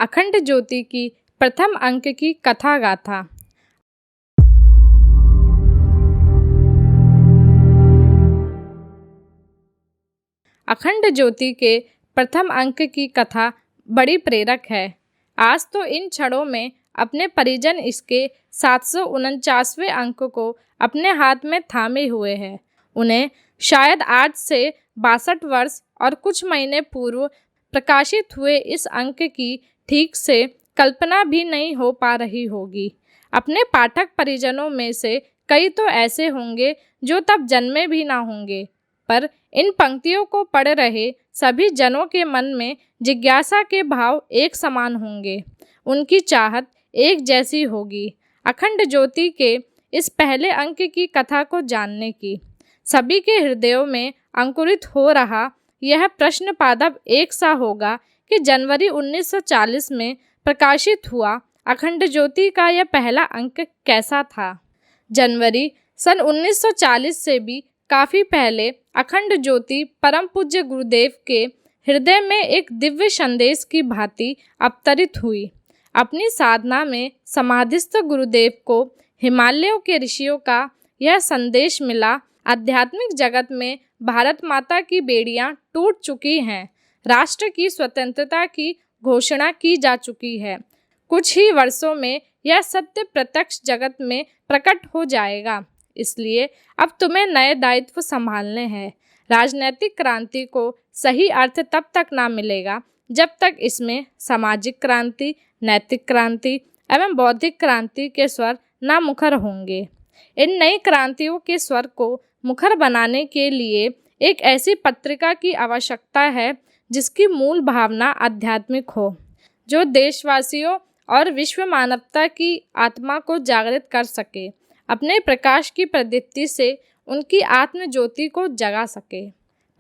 अखंड ज्योति की प्रथम अंक की कथा गाथा। अखंड ज्योति के प्रथम अंक की कथा बड़ी प्रेरक है। आज तो इन क्षणों में अपने परिजन इसके 749वें अंक को अपने हाथ में थामे हुए हैं। उन्हें शायद आज से 62 वर्ष और कुछ महीने पूर्व प्रकाशित हुए इस अंक की ठीक से कल्पना भी नहीं हो पा रही होगी। अपने पाठक परिजनों में से कई तो ऐसे होंगे जो तब जन्मे भी ना होंगे, पर इन पंक्तियों को पढ़ रहे सभी जनों के मन में जिज्ञासा के भाव एक समान होंगे। उनकी चाहत एक जैसी होगी अखंड ज्योति के इस पहले अंक की कथा को जानने की। सभी के हृदयों में अंकुरित हो रहा यह प्रश्न पादप एक सा होगा कि जनवरी 1940 में प्रकाशित हुआ अखंड ज्योति का यह पहला अंक कैसा था। जनवरी सन 1940 से भी काफ़ी पहले अखंड ज्योति परम पूज्य गुरुदेव के हृदय में एक दिव्य संदेश की भांति अवतरित हुई। अपनी साधना में समाधिस्थ गुरुदेव को हिमालयों के ऋषियों का यह संदेश मिला। आध्यात्मिक जगत में भारत माता की बेड़ियां टूट चुकी हैं। राष्ट्र की स्वतंत्रता की घोषणा की जा चुकी है। कुछ ही वर्षों में यह सत्य प्रत्यक्ष जगत में प्रकट हो जाएगा। इसलिए अब तुम्हें नए दायित्व संभालने हैं। राजनैतिक क्रांति को सही अर्थ तब तक ना मिलेगा जब तक इसमें सामाजिक क्रांति, नैतिक क्रांति एवं बौद्धिक क्रांति के स्वर ना मुखर होंगे। इन नई क्रांतियों के स्वर को मुखर बनाने के लिए एक ऐसी पत्रिका की आवश्यकता है जिसकी मूल भावना आध्यात्मिक हो, जो देशवासियों और विश्व मानवता की आत्मा को जागृत कर सके, अपने प्रकाश की प्रदीप्ति से उनकी आत्म ज्योति को जगा सके।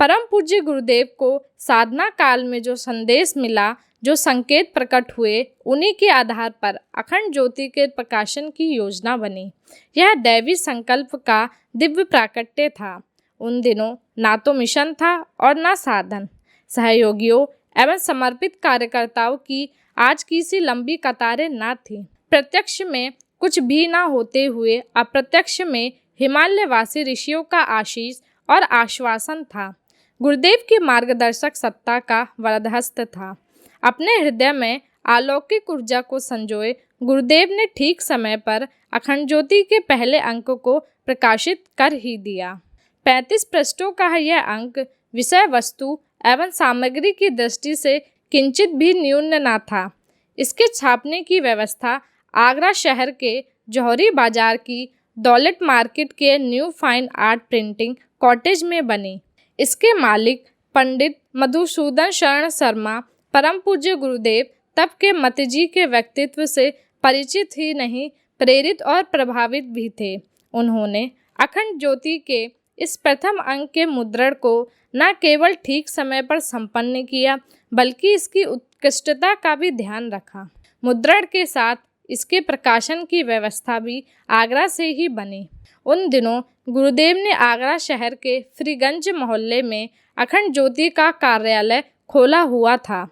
परम पूज्य गुरुदेव को साधना काल में जो संदेश मिला, जो संकेत प्रकट हुए, उन्हीं के आधार पर अखंड ज्योति के प्रकाशन की योजना बनी। यह दैवी संकल्प का दिव्य प्राकट्य था। उन दिनों ना तो मिशन था और ना साधन। सहयोगियों एवं समर्पित कार्यकर्ताओं की आज की सी लंबी कतारें ना थी। प्रत्यक्ष में कुछ भी ना होते हुए अप्रत्यक्ष में हिमालयवासी ऋषियों का आशीष और आश्वासन था। गुरुदेव की मार्गदर्शक सत्ता का वरदहस्त था। अपने हृदय में अलौकिक ऊर्जा को संजोए गुरुदेव ने ठीक समय पर अखंड ज्योति के पहले अंक को प्रकाशित कर ही दिया। 35 पृष्ठों का यह अंक विषय वस्तु एवं सामग्री की दृष्टि से किंचित भी न्यून न था। इसके छापने की व्यवस्था आगरा शहर के जौहरी बाजार की दौलत मार्केट के new fine art printing cottage में बनी। इसके मालिक पंडित मधुसूदन शरण शर्मा परम पूज्य गुरुदेव तब के मतजी के व्यक्तित्व से परिचित ही नहीं, प्रेरित और प्रभावित भी थे। उन्होंने अखंड ज्योति के इस प्रथम अंक के मुद्रण को न केवल ठीक समय पर संपन्न किया, बल्कि इसकी उत्कृष्टता का भी ध्यान रखा। मुद्रण के साथ इसके प्रकाशन की व्यवस्था भी आगरा से ही बनी। उन दिनों गुरुदेव ने आगरा शहर के फ्रीगंज मोहल्ले में अखंड ज्योति का कार्यालय खोला हुआ था।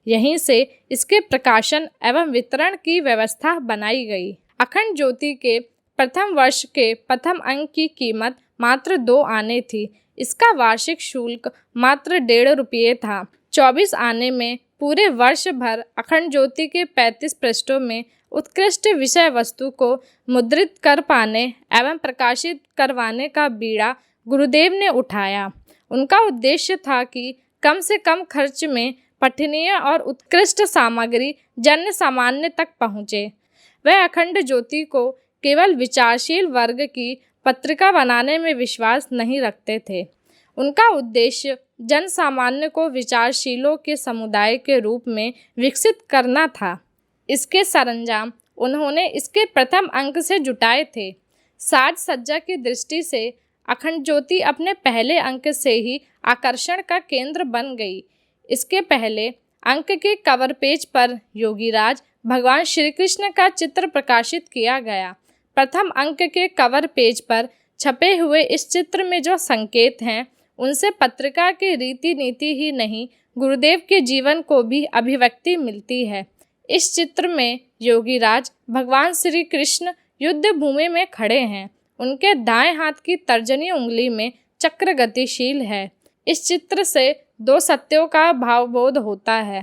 यहीं से इसके प्रकाशन एवं वितरण की व्यवस्था बनाई गई। अखंड ज्योति के प्रथम वर्ष के प्रथम अंक की कीमत मात्र 2 आने थी। इसका वार्षिक शुल्क मात्र 1.5 रुपये था। 24 आने में पूरे वर्ष भर अखंड ज्योति के 35 पृष्ठों में उत्कृष्ट विषय वस्तु को मुद्रित कर पाने एवं प्रकाशित करवाने का बीड़ा गुरुदेव ने उठाया। उनका उद्देश्य था कि कम से कम खर्च में पठनीय और उत्कृष्ट सामग्री जन सामान्य तक पहुँचे। वह अखंड ज्योति को केवल विचारशील वर्ग की पत्रिका बनाने में विश्वास नहीं रखते थे। उनका उद्देश्य जन सामान्य को विचारशीलों के समुदाय के रूप में विकसित करना था। इसके सरंजाम उन्होंने इसके प्रथम अंक से जुटाए थे। साज सज्जा की दृष्टि से अखंड ज्योति अपने पहले अंक से ही आकर्षण का केंद्र बन गई। इसके पहले अंक के कवर पेज पर योगीराज भगवान श्री कृष्ण का चित्र प्रकाशित किया गया। प्रथम अंक के कवर पेज पर छपे हुए इस चित्र में जो संकेत हैं, उनसे पत्रिका की रीति नीति ही नहीं, गुरुदेव के जीवन को भी अभिव्यक्ति मिलती है। इस चित्र में योगीराज भगवान श्री कृष्ण युद्ध भूमि में खड़े हैं। उनके दाएं हाथ की तर्जनी उंगली में चक्र गतिशील है। इस चित्र से दो सत्यों का भावबोध होता है।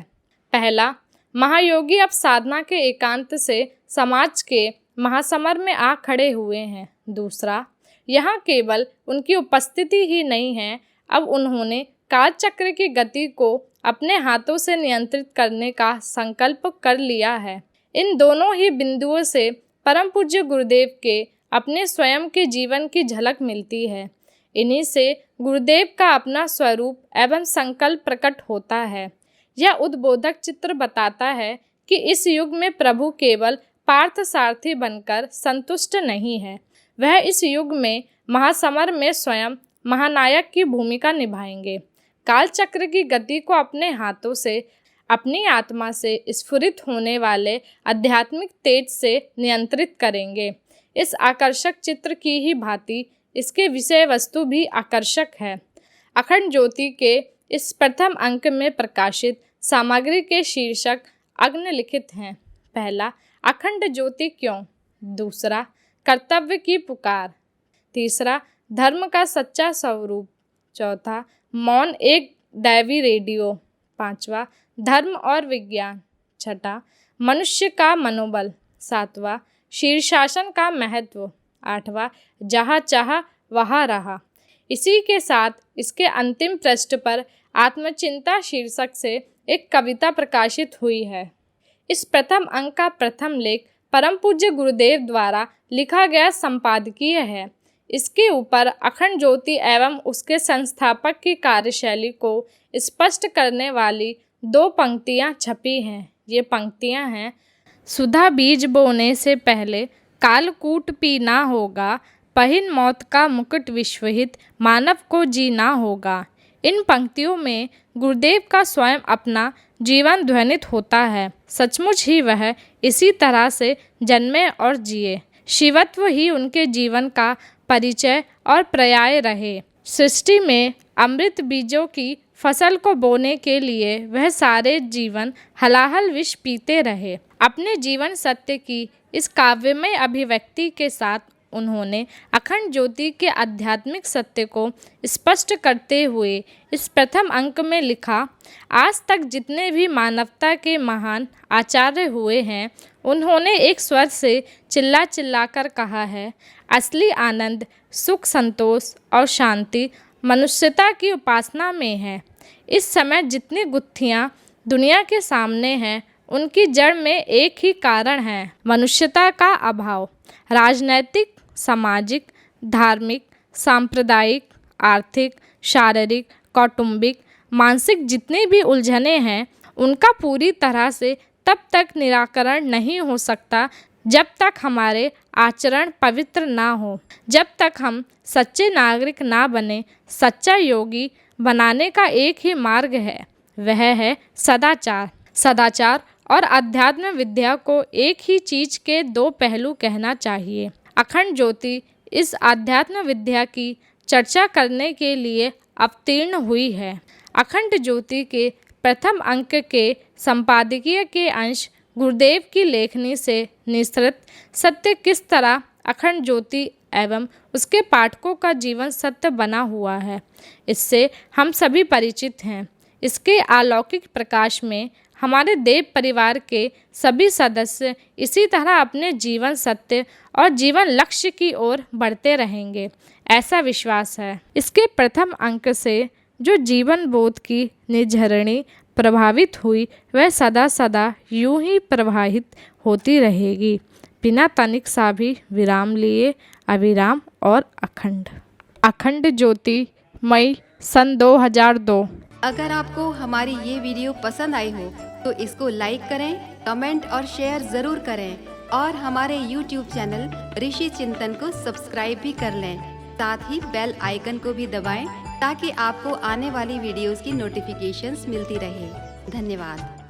पहला, महायोगी अब साधना के एकांत से समाज के महासमर में आ खड़े हुए हैं। दूसरा, यहाँ केवल उनकी उपस्थिति ही नहीं है, अब उन्होंने कालचक्र की गति को अपने हाथों से नियंत्रित करने का संकल्प कर लिया है। इन दोनों ही बिंदुओं से परम पूज्य गुरुदेव के अपने स्वयं के जीवन की झलक मिलती है। इन्हीं से गुरुदेव का अपना स्वरूप एवं संकल्प प्रकट होता है। यह उद्बोधक चित्र बताता है कि इस युग में प्रभु केवल पार्थ सारथी बनकर संतुष्ट नहीं है, वह इस युग में महासमर में स्वयं महानायक की भूमिका निभाएंगे। कालचक्र की गति को अपने हाथों से, अपनी आत्मा से स्फुरित होने वाले आध्यात्मिक तेज से नियंत्रित करेंगे। इस आकर्षक चित्र की ही भांति इसके विषय वस्तु भी आकर्षक है। अखंड ज्योति के इस प्रथम अंक में प्रकाशित सामग्री के शीर्षक अग्निलिखित हैं। पहला, अखंड ज्योति क्यों। दूसरा, कर्तव्य की पुकार। तीसरा, धर्म का सच्चा स्वरूप। चौथा, मौन एक दैवी रेडियो। पांचवा, धर्म और विज्ञान। छठा, मनुष्य का मनोबल। सातवां, शीर्षासन का महत्व। आठवां, जहाँ चाहा वहाँ रहा। इसी के साथ इसके अंतिम पृष्ठ पर आत्मचिंता शीर्षक से एक कविता प्रकाशित हुई है। इस प्रथम अंक का प्रथम लेख परम पूज्य गुरुदेव द्वारा लिखा गया संपादकीय है। इसके ऊपर अखंड ज्योति एवं उसके संस्थापक की कार्यशैली को स्पष्ट करने वाली दो पंक्तियां छपी हैं। ये पंक्तियां हैं, सुधा बीज बोने से पहले कालकूट पीना होगा, पहिन मौत का मुकुट विश्वहित मानव को जीना होगा। इन पंक्तियों में गुरुदेव का स्वयं अपना जीवन ध्वनित होता है। सचमुच ही वह इसी तरह से जन्मे और जिए। शिवत्व ही उनके जीवन का परिचय और पर्याय रहे। सृष्टि में अमृत बीजों की फसल को बोने के लिए वह सारे जीवन हलाहल विष पीते रहे। अपने जीवन सत्य की इस काव्यमय अभिव्यक्ति के साथ उन्होंने अखंड ज्योति के आध्यात्मिक सत्य को स्पष्ट करते हुए इस प्रथम अंक में लिखा, आज तक जितने भी मानवता के महान आचार्य हुए हैं, उन्होंने एक स्वर से चिल्ला चिल्ला कर कहा है, असली आनंद, सुख, संतोष और शांति मनुष्यता की उपासना में है। इस समय जितनी गुत्थियाँ दुनिया के सामने हैं, उनकी जड़ में एक ही कारण है, मनुष्यता का अभाव। राजनैतिक, सामाजिक, धार्मिक, सांप्रदायिक, आर्थिक, शारीरिक, कौटुंबिक, मानसिक जितनी भी उलझनें हैं, उनका पूरी तरह से तब तक निराकरण नहीं हो सकता जब तक हमारे आचरण पवित्र ना हो, जब तक हम सच्चे नागरिक ना बने। सच्चा योगी बनाने का एक ही मार्ग है, वह है सदाचार। सदाचार और अध्यात्म विद्या को एक ही चीज के दो पहलू कहना चाहिए। अखंड ज्योति इस अध्यात्म विद्या की चर्चा करने के लिए अवतीर्ण हुई है। अखंड ज्योति के प्रथम अंक के संपादकीय के अंश गुरुदेव की लेखनी से निसृत सत्य किस तरह अखंड ज्योति एवं उसके पाठकों का जीवन सत्य बना हुआ है, इससे हम सभी परिचित हैं। इसके अलौकिक प्रकाश में हमारे देव परिवार के सभी सदस्य इसी तरह अपने जीवन सत्य और जीवन लक्ष्य की ओर बढ़ते रहेंगे, ऐसा विश्वास है। इसके प्रथम अंक से जो जीवन बोध की निझरणी प्रभावित हुई, वह सदा सदा यूं ही प्रवाहित होती रहेगी, बिना तनिक सा भी विराम लिए, अविराम और अखंड। अखंड ज्योति, मई सन 2002। अगर आपको हमारी ये वीडियो पसंद आई हो तो इसको लाइक करें, कमेंट और शेयर ज़रूर करें और हमारे YouTube चैनल ऋषि चिंतन को सब्सक्राइब भी कर लें। साथ ही बेल आइकन को भी दबाएं ताकि आपको आने वाली वीडियोस की नोटिफिकेशंस मिलती रहे। धन्यवाद।